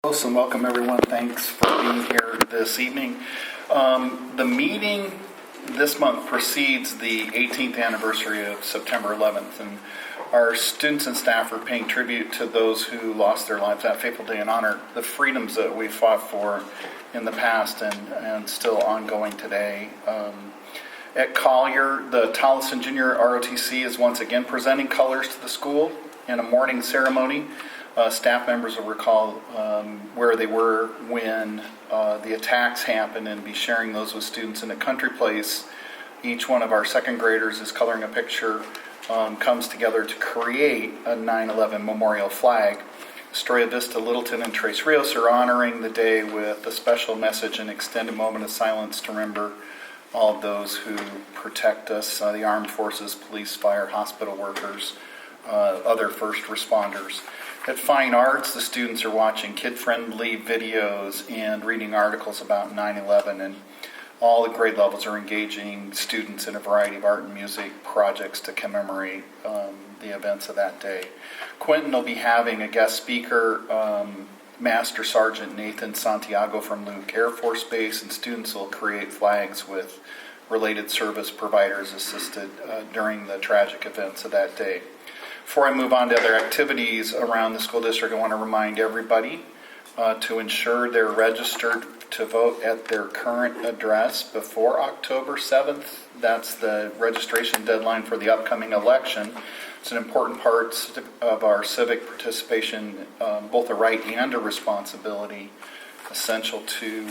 And welcome everyone. Thanks for being here this evening. The meeting this month precedes the 18th anniversary of September 11th, and our students and staff are paying tribute to those who lost their lives that fateful day and honor the freedoms that we fought for in the past and still ongoing today. At Collier, the Tolleson Junior ROTC is once again presenting colors to the school in a morning ceremony. Staff members will recall where they were when the attacks happened and be sharing those with students. In a country place, each one of our second graders is coloring a picture, comes together to create a 9/11 memorial flag. Estrella Vista, Littleton, and Tres Rios are honoring the day with a special message and extended moment of silence to remember all of those who protect us, the armed forces, police, fire, hospital workers, other first responders. At Fine Arts, the students are watching kid-friendly videos and reading articles about 9/11, and all the grade levels are engaging students in a variety of art and music projects to commemorate the events of that day. Quentin will be having a guest speaker, Master Sergeant Nathan Santiago from Luke Air Force Base, and students will create flags with related service providers assisted during the tragic events of that day. Before I move on to other activities around the school district, I want to remind everybody to ensure they're registered to vote at their current address before October 7th. That's the registration deadline for the upcoming election. It's an important part of our civic participation, both a right and a responsibility, essential to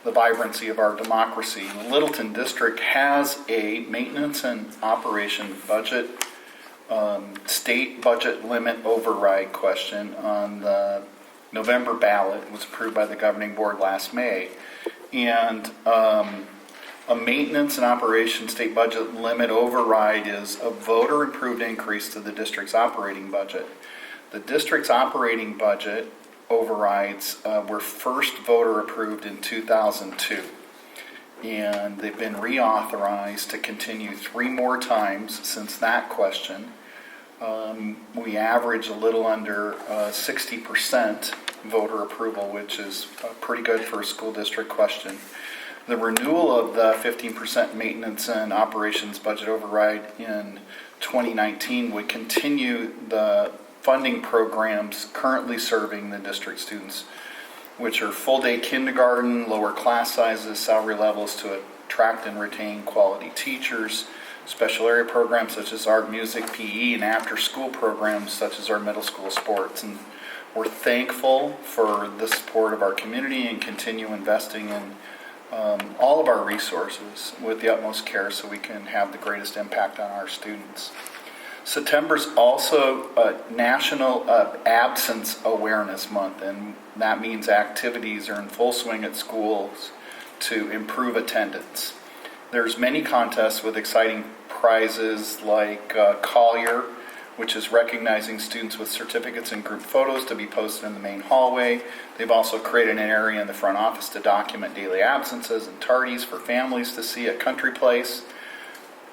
the vibrancy of our democracy. The Littleton District has a maintenance and operation budget state budget limit override question on the November ballot. It was approved by the governing board last May. And a maintenance and operation state budget limit override is a voter-approved increase to the district's operating budget. The district's operating budget overrides were first voter-approved in 2002. And they've been reauthorized to continue 3 more times since that question. We average a little under 60% voter approval, which is pretty good for a school district question. The renewal of the 15% maintenance and operations budget override in 2019 would continue the funding programs currently serving the district students, which are full-day kindergarten, lower class sizes, salary levels to attract and retain quality teachers, special area programs such as art, music, PE, and after-school programs such as our middle school sports. And we're thankful for the support of our community and continue investing in all of our resources with the utmost care so we can have the greatest impact on our students. September's also National Absence Awareness Month, and that means activities are in full swing at schools to improve attendance. There's many contests with exciting prizes like Collier, which is recognizing students with certificates and group photos to be posted in the main hallway. They've also created an area in the front office to document daily absences and tardies for families to see at Country Place.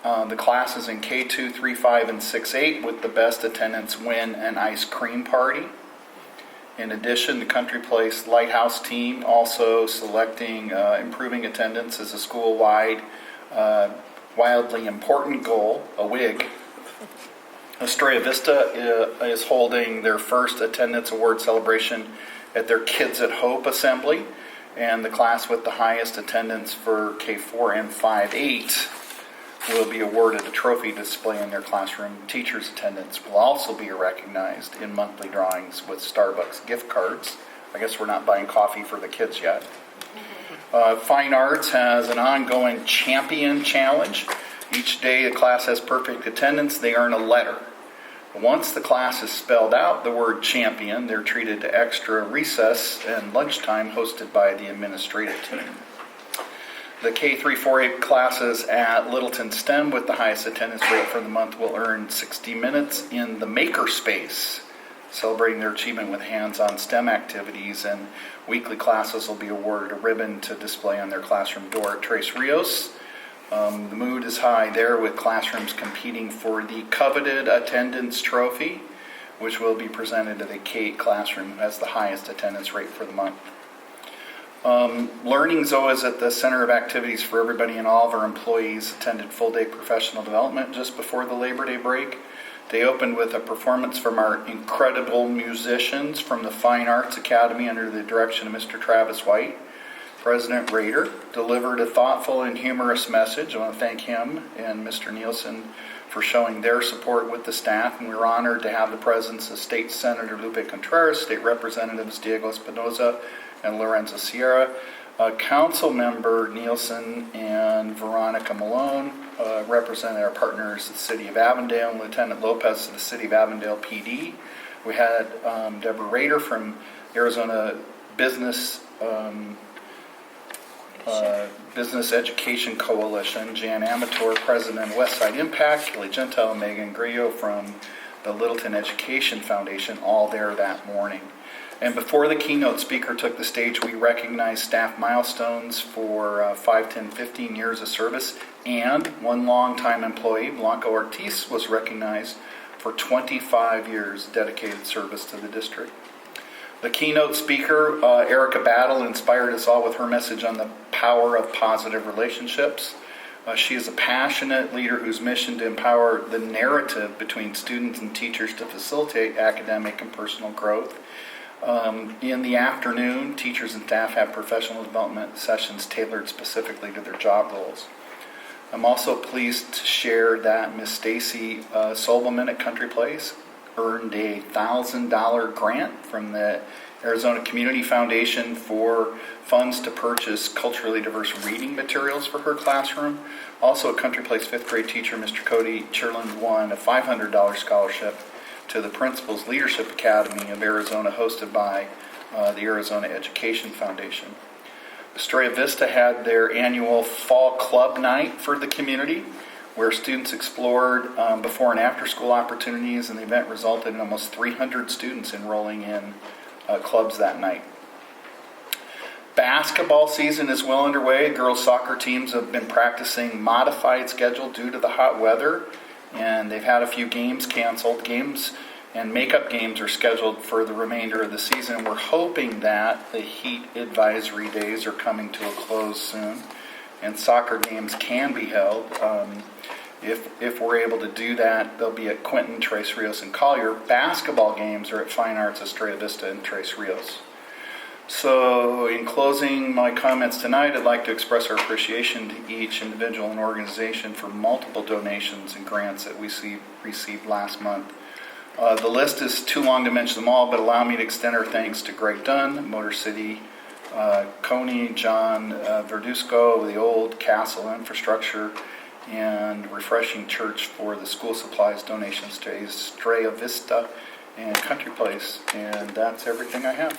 The classes in K2, 3, 5, and 6, 8 with the best attendance win an ice cream party. In addition, the Country Place Lighthouse team also selecting improving attendance as a school-wide wildly important goal, a WIG. Estrella Vista is holding their first attendance award celebration at their Kids at Hope assembly, and the class with the highest attendance for K4 and 5-8 will be awarded a trophy display in their classroom. Teachers' attendance will also be recognized in monthly drawings with Starbucks gift cards. I guess we're not buying coffee for the kids yet. Fine Arts has an ongoing champion challenge. Each day the class has perfect attendance, they earn a letter. Once the class is spelled out the word champion, they're treated to extra recess and lunchtime hosted by the administrative team. The K3, 4, 8 classes at Littleton STEM with the highest attendance rate for the month will earn 60 minutes in the makerspace, celebrating their achievement with hands-on STEM activities, and weekly classes will be awarded a ribbon to display on their classroom door at Tres Rios. The mood is high there with classrooms competing for the coveted attendance trophy. which will be presented to the K-8 classroom, who has the highest attendance rate for the month. Learning Zoe is at the center of activities for everybody, and all of our employees attended full-day professional development just before the Labor Day break. They opened with a performance from our incredible musicians from the Fine Arts Academy under the direction of Mr. Travis White. President Rader delivered a thoughtful and humorous message. I want to thank him and Mr. Nielsen for showing their support with the staff, and we were honored to have the presence of State Senator Lupe Contreras, State Representatives Diego Espinoza and Lorenzo Sierra, Council Member Nielsen and Veronica Malone represented our partners, the City of Avondale, and Lieutenant Lopez of the City of Avondale PD. We had Deborah Rader from Arizona Business Business Education Coalition, Jan Amator, President of Westside Impact, Kelly Gentile, Megan Grillo from the Littleton Education Foundation, all there that morning. And before the keynote speaker took the stage, we recognized staff milestones for 5, 10, 15 years of service, and one longtime employee, Blanca Ortiz, was recognized for 25 years dedicated service to the district. The keynote speaker, Erica Battle, inspired us all with her message on the power of positive relationships. She is a passionate leader whose mission to empower the narrative between students and teachers to facilitate academic and personal growth. In the afternoon, teachers and staff have professional development sessions tailored specifically to their job roles. I'm also pleased to share that Miss Stacy Sobelman at Country Place earned a $1,000 grant from the Arizona Community Foundation for funds to purchase culturally diverse reading materials for her classroom. Also, a Country Place 5th grade teacher, Mr. Cody Churland, won a $500 scholarship to the Principal's Leadership Academy of Arizona, hosted by the Arizona Education Foundation. Estrella Vista had their annual Fall Club Night for the community, where students explored before and after school opportunities, and the event resulted in almost 300 students enrolling in clubs that night. Basketball season is well underway. Girls soccer teams have been practicing modified schedule due to the hot weather, and they've had a few games canceled. Games and makeup games are scheduled for the remainder of the season. We're hoping that the heat advisory days are coming to a close soon, and soccer games can be held. If we're able to do that, they'll be at Quinton, Tres Rios, and Collier. Basketball games are at Fine Arts, Estrella Vista, and Tres Rios. So, in closing my comments tonight, I'd like to express our appreciation to each individual and organization for multiple donations and grants that we received last month. The list is too long to mention them all, but allow me to extend our thanks to Greg Dunn, Motor City, Coney, John Verdusco, the Old Castle Infrastructure, and Refreshing Church for the school supplies donations to Estrella Vista and Country Place. And that's everything I have.